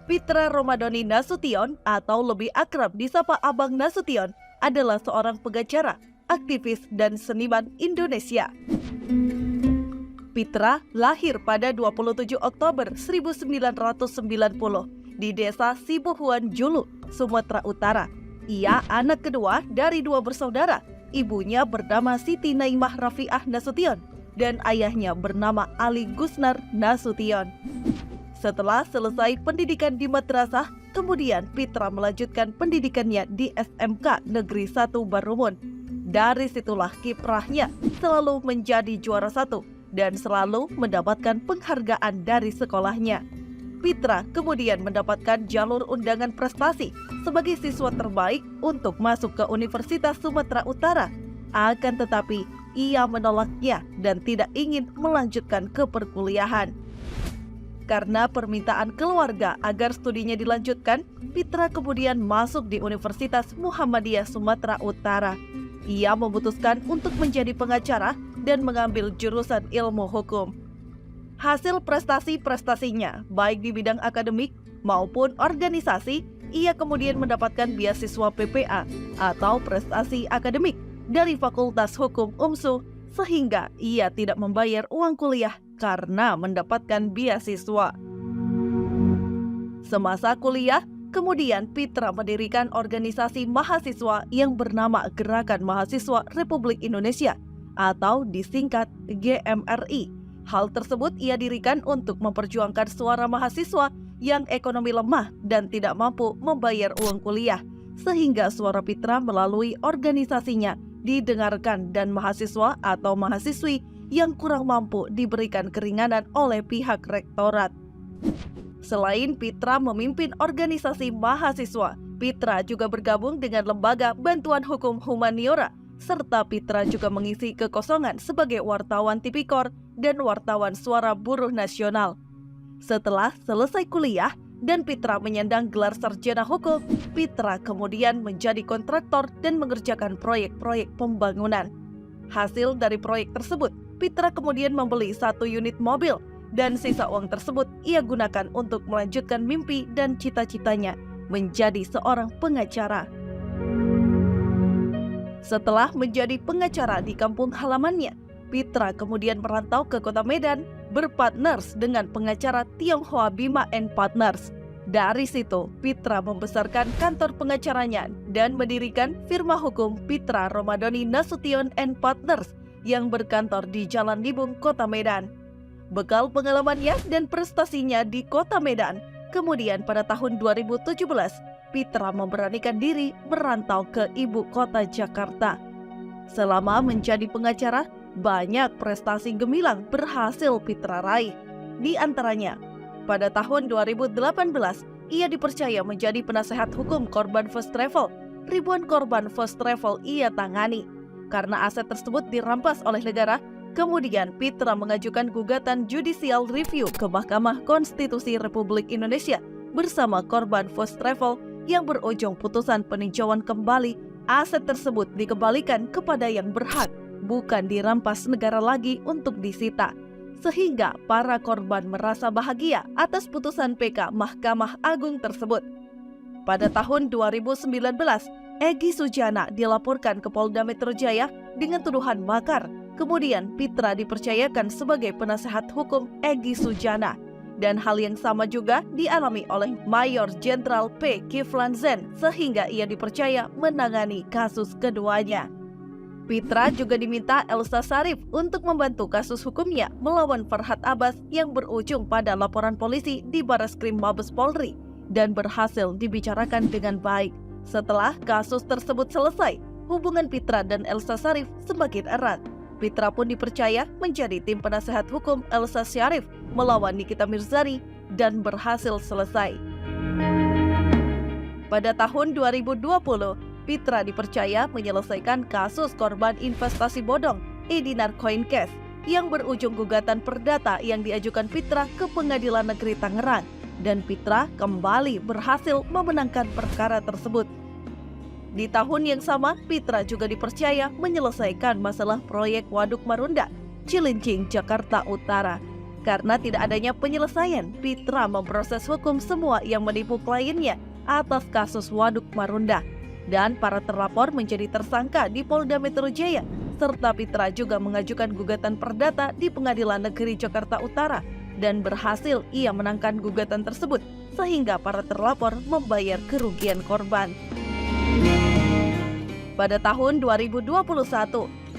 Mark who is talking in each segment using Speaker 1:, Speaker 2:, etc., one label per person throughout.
Speaker 1: Pitra Romadhoni Nasution atau lebih akrab disapa Abang Nasution adalah seorang pengacara, aktivis, dan seniman Indonesia. Pitra lahir pada 27 Oktober 1990 di desa Sibuhuan Julu, Sumatera Utara. Ia anak kedua dari dua bersaudara. Ibunya bernama Siti Naimah Rafiah Nasution dan ayahnya bernama Ali Gusnar Nasution. Setelah selesai pendidikan di madrasah, kemudian Pitra melanjutkan pendidikannya di SMK Negeri 1 Barumun. Dari situlah kiprahnya selalu menjadi juara satu dan selalu mendapatkan penghargaan dari sekolahnya. Pitra kemudian mendapatkan jalur undangan prestasi sebagai siswa terbaik untuk masuk ke Universitas Sumatera Utara. Akan tetapi, ia menolaknya dan tidak ingin melanjutkan ke perkuliahan. Karena permintaan keluarga agar studinya dilanjutkan, Pitra kemudian masuk di Universitas Muhammadiyah Sumatera Utara. Ia memutuskan untuk menjadi pengacara dan mengambil jurusan ilmu hukum. Hasil prestasi-prestasinya, baik di bidang akademik maupun organisasi, ia kemudian mendapatkan beasiswa PPA atau prestasi akademik dari Fakultas Hukum UMSU, sehingga ia tidak membayar uang kuliah karena mendapatkan beasiswa. Semasa kuliah, kemudian Pitra mendirikan organisasi mahasiswa yang bernama Gerakan Mahasiswa Republik Indonesia atau disingkat GMRI. Hal tersebut ia dirikan untuk memperjuangkan suara mahasiswa yang ekonomi lemah dan tidak mampu membayar uang kuliah, sehingga suara Pitra melalui organisasinya didengarkan dan mahasiswa atau mahasiswi yang kurang mampu diberikan keringanan oleh pihak rektorat. Selain Pitra memimpin organisasi mahasiswa, Pitra juga bergabung dengan Lembaga Bantuan Hukum Humaniora, serta Pitra juga mengisi kekosongan sebagai wartawan Tipikor dan wartawan Suara Buruh Nasional. Setelah selesai kuliah dan Pitra menyandang gelar sarjana hukum, Pitra kemudian menjadi kontraktor dan mengerjakan proyek-proyek pembangunan. Hasil dari proyek tersebut, Pitra kemudian membeli 1 unit mobil dan sisa uang tersebut ia gunakan untuk melanjutkan mimpi dan cita-citanya menjadi seorang pengacara. Setelah menjadi pengacara di kampung halamannya, Pitra kemudian merantau ke kota Medan berpartners dengan pengacara Tionghoa Bima and Partners. Dari situ, Pitra membesarkan kantor pengacaranya dan mendirikan firma hukum Pitra Romadhoni Nasution and Partners yang berkantor di Jalan Libung, Kota Medan. Bekal pengalamannya dan prestasinya di Kota Medan, kemudian pada tahun 2017, Pitra memberanikan diri merantau ke ibu kota Jakarta. Selama menjadi pengacara, banyak prestasi gemilang berhasil Pitra raih. Di antaranya, pada tahun 2018, ia dipercaya menjadi penasehat hukum korban first travel. Ribuan korban first travel ia tangani. Karena aset tersebut dirampas oleh negara, kemudian Pitra mengajukan gugatan judicial review ke Mahkamah Konstitusi Republik Indonesia bersama korban first travel yang berujung putusan peninjauan kembali aset tersebut dikembalikan kepada yang berhak, bukan dirampas negara lagi untuk disita. Sehingga para korban merasa bahagia atas putusan PK Mahkamah Agung tersebut. Pada tahun 2019, Egy Sujana dilaporkan ke Polda Metro Jaya dengan tuduhan makar. Kemudian Pitra dipercayakan sebagai penasehat hukum Egy Sujana. Dan hal yang sama juga dialami oleh Mayor Jenderal P. Kiflan Zen, sehingga ia dipercaya menangani kasus keduanya. Pitra juga diminta Elsa Sharif untuk membantu kasus hukumnya melawan Farhad Abbas yang berujung pada laporan polisi di Barreskrim Mabes Polri dan berhasil dibicarakan dengan baik. Setelah kasus tersebut selesai, hubungan Pitra dan Elsa Sharif semakin erat. Pitra pun dipercaya menjadi tim penasehat hukum Elsa Sharif melawan Nikita Mirzani dan berhasil selesai. Pada tahun 2020, Pitra dipercaya menyelesaikan kasus korban investasi bodong Edinar Coincase yang berujung gugatan perdata yang diajukan Pitra ke Pengadilan Negeri Tangerang, dan Pitra kembali berhasil memenangkan perkara tersebut. Di tahun yang sama, Pitra juga dipercaya menyelesaikan masalah proyek Waduk Marunda, Cilincing, Jakarta Utara. Karena tidak adanya penyelesaian, Pitra memproses hukum semua yang menipu kliennya atas kasus Waduk Marunda. Dan para terlapor menjadi tersangka di Polda Metro Jaya, serta Pitra juga mengajukan gugatan perdata di Pengadilan Negeri Jakarta Utara. Dan berhasil ia menangkan gugatan tersebut, sehingga para terlapor membayar kerugian korban. Pada tahun 2021,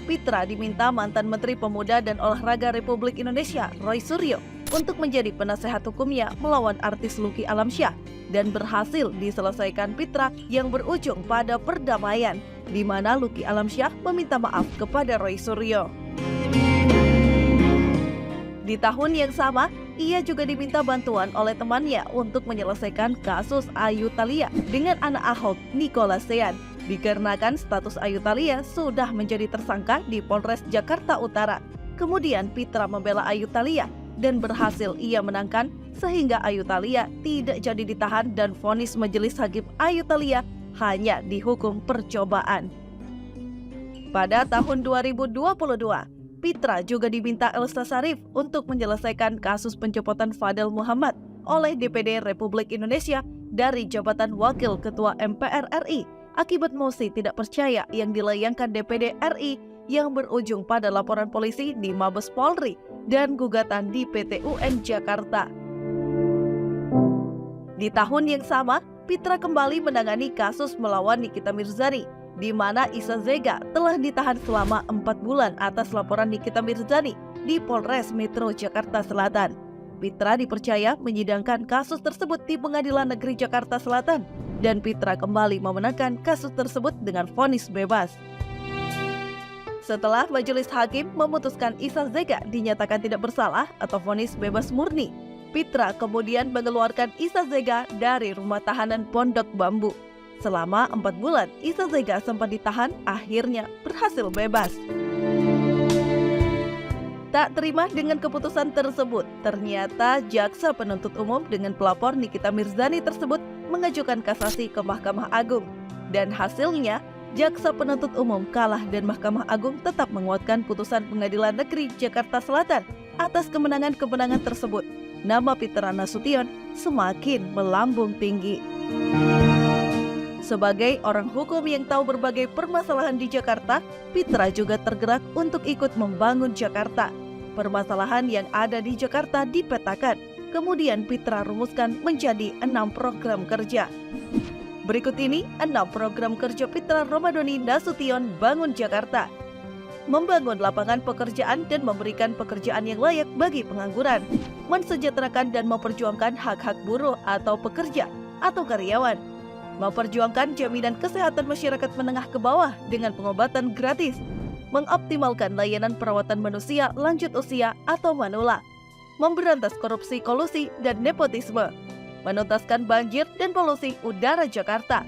Speaker 1: Pitra diminta mantan Menteri Pemuda dan Olahraga Republik Indonesia, Roy Suryo, untuk menjadi penasehat hukumnya melawan artis Lucky Alamsyah, dan berhasil diselesaikan Pitra yang berujung pada perdamaian, di mana Lucky Alamsyah meminta maaf kepada Roy Suryo. Di tahun yang sama, ia juga diminta bantuan oleh temannya untuk menyelesaikan kasus Ayu Thalia dengan anak Ahok, Nicholas Sean, dikarenakan status Ayu Thalia sudah menjadi tersangka di Polres Jakarta Utara. Kemudian Pitra membela Ayu Thalia dan berhasil ia menangkan, sehingga Ayu Thalia tidak jadi ditahan dan vonis Majelis Hakim Ayu Thalia hanya dihukum percobaan. Pada tahun 2022, Pitra juga diminta Elsa Sharif untuk menyelesaikan kasus pencopotan Fadel Muhammad oleh DPD Republik Indonesia dari jabatan Wakil Ketua MPR RI akibat mosi tidak percaya yang dilayangkan DPD RI yang berujung pada laporan polisi di Mabes Polri dan gugatan di PT UN Jakarta. Di tahun yang sama, Pitra kembali menangani kasus melawan Nikita Mirzani, di mana Isa Zega telah ditahan selama 4 bulan atas laporan Nikita Mirzani di Polres Metro Jakarta Selatan. Pitra dipercaya menyidangkan kasus tersebut di Pengadilan Negeri Jakarta Selatan, dan Pitra kembali memenangkan kasus tersebut dengan vonis bebas. Setelah Majelis Hakim memutuskan Isa Zega dinyatakan tidak bersalah atau vonis bebas murni, Pitra kemudian mengeluarkan Isa Zega dari rumah tahanan Pondok Bambu. Selama 4 bulan, Isa Zega sempat ditahan, akhirnya berhasil bebas. Tak terima dengan keputusan tersebut, ternyata Jaksa Penuntut Umum dengan pelapor Nikita Mirzani tersebut mengajukan kasasi ke Mahkamah Agung. Dan hasilnya, Jaksa Penuntut Umum kalah dan Mahkamah Agung tetap menguatkan putusan Pengadilan Negeri Jakarta Selatan atas kemenangan-kemenangan tersebut. Nama Pitra Nasution semakin melambung tinggi. Sebagai orang hukum yang tahu berbagai permasalahan di Jakarta, Pitra juga tergerak untuk ikut membangun Jakarta. Permasalahan yang ada di Jakarta dipetakan, kemudian Pitra rumuskan menjadi 6 program kerja. Berikut ini 6 program kerja Pitra Romadhoni Nasution Bangun Jakarta. Membangun lapangan pekerjaan dan memberikan pekerjaan yang layak bagi pengangguran, mensejahterakan dan memperjuangkan hak-hak buruh atau pekerja atau karyawan, memperjuangkan jaminan kesehatan masyarakat menengah ke bawah dengan pengobatan gratis, mengoptimalkan layanan perawatan manusia lanjut usia atau manula, memberantas korupsi, kolusi, dan nepotisme, menuntaskan banjir dan polusi udara Jakarta.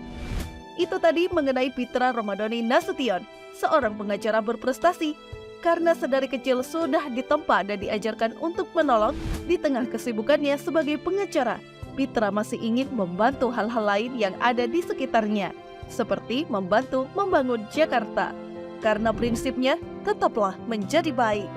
Speaker 1: Itu tadi mengenai Pitra Romadhoni Nasution, seorang pengacara berprestasi, karena sedari kecil sudah ditempa dan diajarkan untuk menolong di tengah kesibukannya sebagai pengacara. Pitra masih ingin membantu hal-hal lain yang ada di sekitarnya, seperti membantu membangun Jakarta. Karena prinsipnya tetaplah menjadi baik.